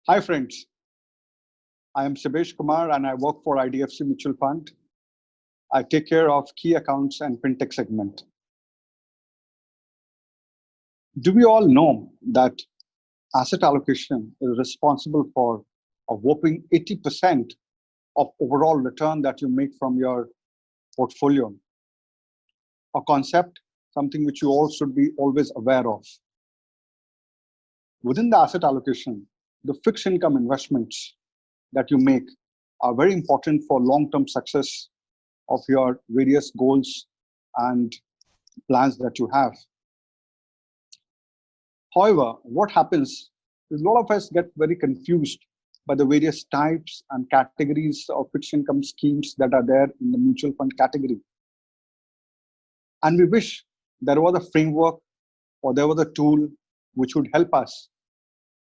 Hi friends, I am Sibesh Kumar and I work for IDFC Mutual Fund. I take care of key accounts and fintech segment. Do we all know that asset allocation is responsible for a whopping 80% of overall return that you make from your portfolio? A concept, something which you all should be always aware of. Within the asset allocation, the fixed income investments that you make are very important for long-term success of your various goals and plans that you have. However, what happens is a lot of us get very confused by the various types and categories of fixed income schemes that are there in the mutual fund category. And we wish there was a framework or there was a tool which would help us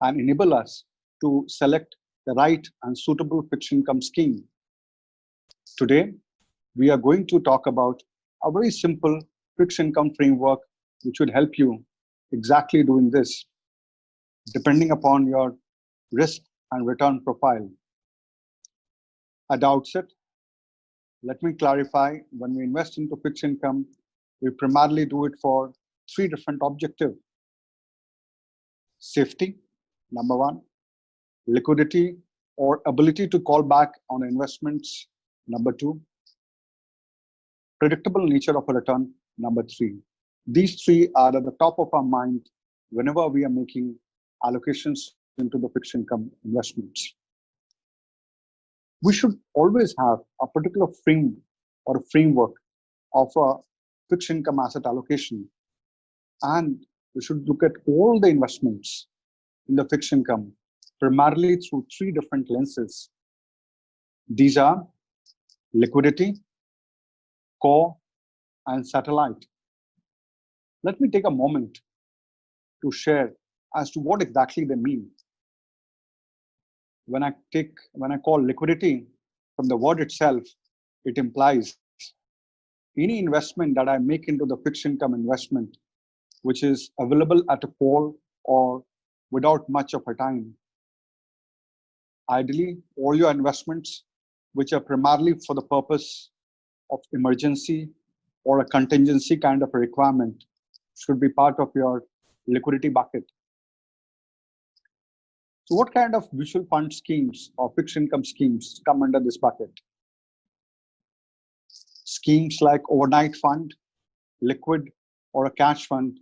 and enable us to select the right and suitable fixed income scheme. Today, we are going to talk about a very simple fixed income framework which will help you exactly doing this, depending upon your risk and return profile. At the outset, let me clarify, when we invest into fixed income, we primarily do it for three different objectives. Safety, number one. Liquidity or ability to call back on investments, number two. Predictable nature of a return, number three. These three are at the top of our mind whenever we are making allocations into the fixed income investments. We should always have a particular frame or a framework of a fixed income asset allocation. And we should look at all the investments in the fixed income primarily through three different lenses. These are liquidity, core, and satellite. Let me take a moment to share as to what exactly they mean. When I call liquidity, from the word itself, it implies any investment that I make into the fixed income investment, which is available at a call or without much of a time. Ideally, all your investments, which are primarily for the purpose of emergency or a contingency kind of a requirement, should be part of your liquidity bucket. So what kind of mutual fund schemes or fixed income schemes come under this bucket? Schemes like overnight fund, liquid, or a cash fund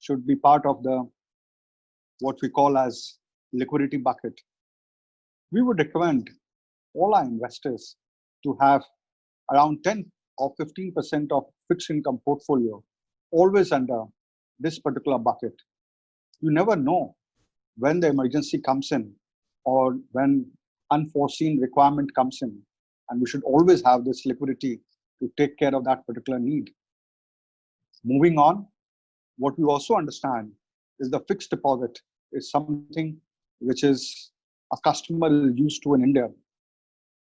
should be part of the what we call as liquidity bucket. We would recommend all our investors to have around 10 or 15% of fixed income portfolio always under this particular bucket. You never know when the emergency comes in or when unforeseen requirement comes in, and we should always have this liquidity to take care of that particular need. Moving on, what we also understand is the fixed deposit is something which is a customer is used to in India.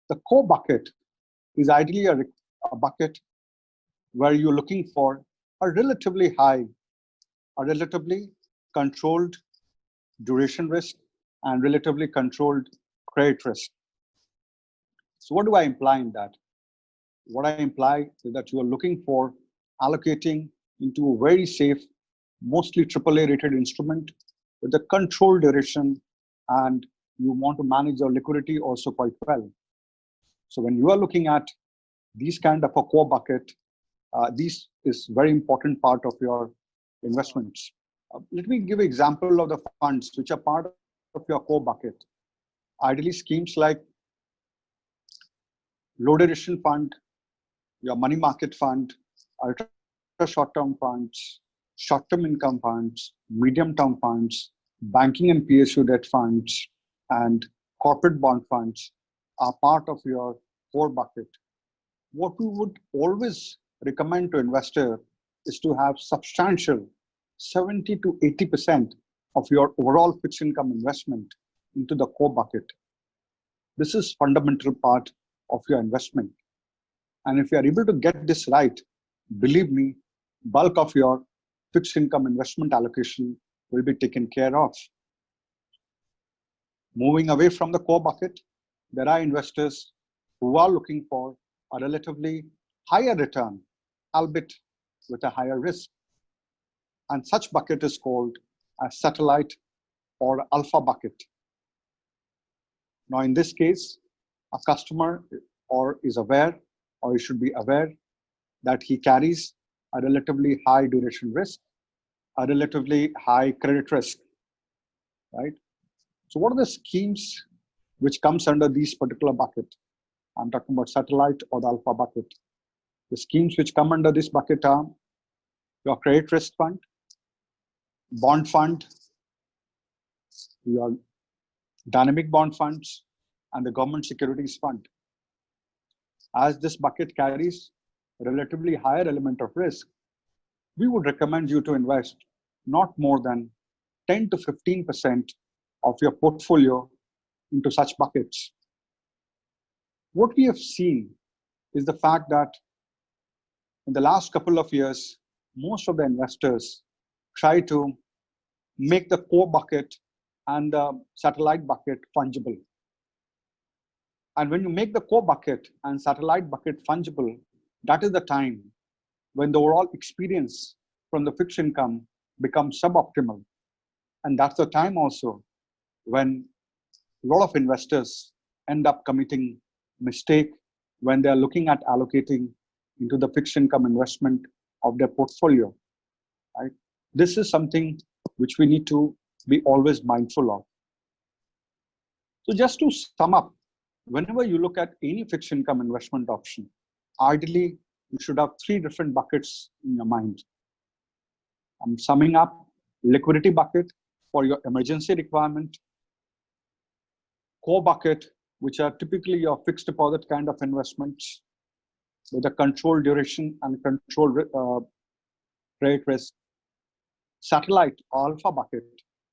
The core bucket is ideally a bucket where you're looking for a relatively high, a relatively controlled duration risk and relatively controlled credit risk. So what do I imply in that? What I imply is that you are looking for allocating into a very safe, mostly AAA rated instrument with a controlled duration, and you want to manage your liquidity also quite well. So when you are looking at these kind of a core bucket, this is very important part of your investments. Let me give an example of the funds which are part of your core bucket. Ideally, schemes like low duration fund, your money market fund, ultra short-term funds, short-term income funds, medium-term funds, banking and PSU debt funds, and corporate bond funds are part of your core bucket. What we would always recommend to investor is to have substantial 70 to 80% of your overall fixed income investment into the core bucket. This is fundamental part of your investment. And if you are able to get this right, believe me, bulk of your fixed income investment allocation will be taken care of. Moving away from the core bucket, there are investors who are looking for a relatively higher return, albeit with a higher risk. And such bucket is called a satellite or alpha bucket. Now, in this case, a customer is aware, or he should be aware, that he carries a relatively high duration risk, a relatively high credit risk, right? So what are the schemes which comes under these particular bucket? I'm talking about satellite or the alpha bucket. The schemes which come under this bucket are your credit risk fund, bond fund, your dynamic bond funds, and the government securities fund. As this bucket carries a relatively higher element of risk, we would recommend you to invest not more than 10 to 15% of your portfolio into such buckets. What we have seen is the fact that in the last couple of years, most of the investors try to make the core bucket and the satellite bucket fungible. And when you make the core bucket and satellite bucket fungible, that is the time when the overall experience from the fixed income becomes suboptimal. And that's the time also when a lot of investors end up committing mistake when they are looking at allocating into the fixed income investment of their portfolio, right? This is something which we need to be always mindful of. So just to sum up, whenever you look at any fixed income investment option, ideally you should have three different buckets in your mind. I'm summing up: liquidity bucket for your emergency requirement, core bucket, which are typically your fixed deposit kind of investments with a controlled duration and controlled credit risk, satellite or alpha bucket,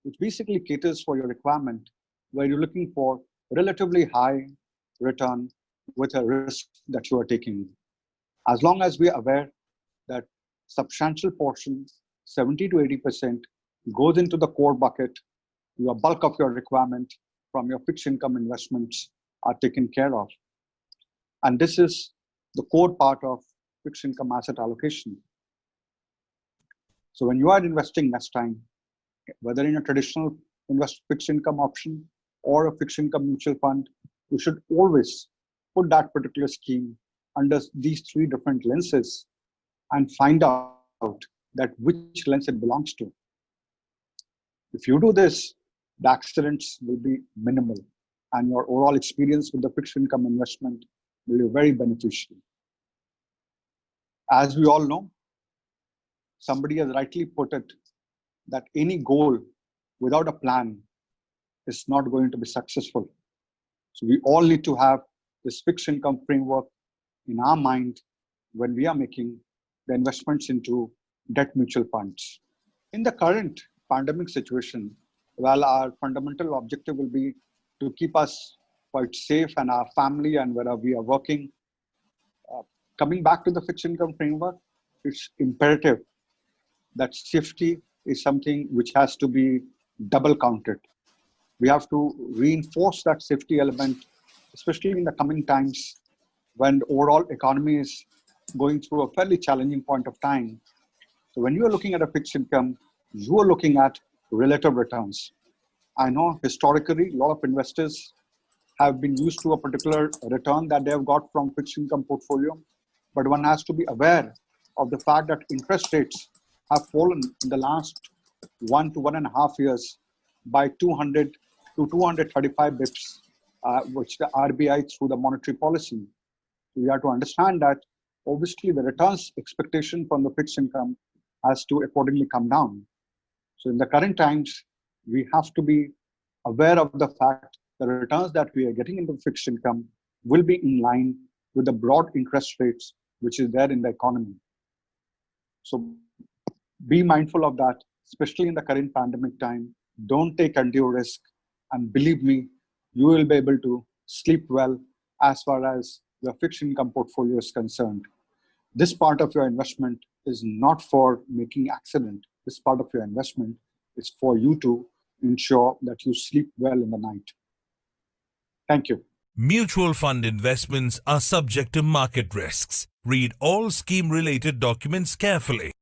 which basically caters for your requirement where you're looking for relatively high return with a risk that you are taking. As long as we are aware that substantial portion, 70 to 80%, goes into the core bucket, your bulk of your requirement from your fixed income investments are taken care of. And this is the core part of fixed income asset allocation. So when you are investing next time, whether in a traditional fixed income option or a fixed income mutual fund, you should always put that particular scheme under these three different lenses and find out that which lens it belongs to. If you do this, the accidents will be minimal and your overall experience with the fixed income investment will be very beneficial. As we all know, somebody has rightly put it that any goal without a plan is not going to be successful. So we all need to have this fixed income framework in our mind when we are making the investments into debt mutual funds. In the current pandemic situation, while our fundamental objective will be to keep us quite safe and our family and wherever we are working, coming back to the fixed income framework, it's imperative that safety is something which has to be double counted. We have to reinforce that safety element, especially in the coming times when the overall economy is going through a fairly challenging point of time. So when you are looking at a fixed income, you are looking at relative returns. I know historically, a lot of investors have been used to a particular return that they have got from fixed income portfolio, but one has to be aware of the fact that interest rates have fallen in the last 1 to 1.5 years by 200 to 235 bips, which the RBI through the monetary policy. We have to understand that obviously the returns expectation from the fixed income has to accordingly come down. So in the current times, we have to be aware of the fact the returns that we are getting into fixed income will be in line with the broad interest rates which is there in the economy. So be mindful of that, especially in the current pandemic time. Don't take undue risk, and believe me, you will be able to sleep well as far as your fixed income portfolio is concerned. This part of your investment is not for making accident. This part of your investment is for you to ensure that you sleep well in the night. Thank you. Mutual fund investments are subject to market risks. Read all scheme-related documents carefully.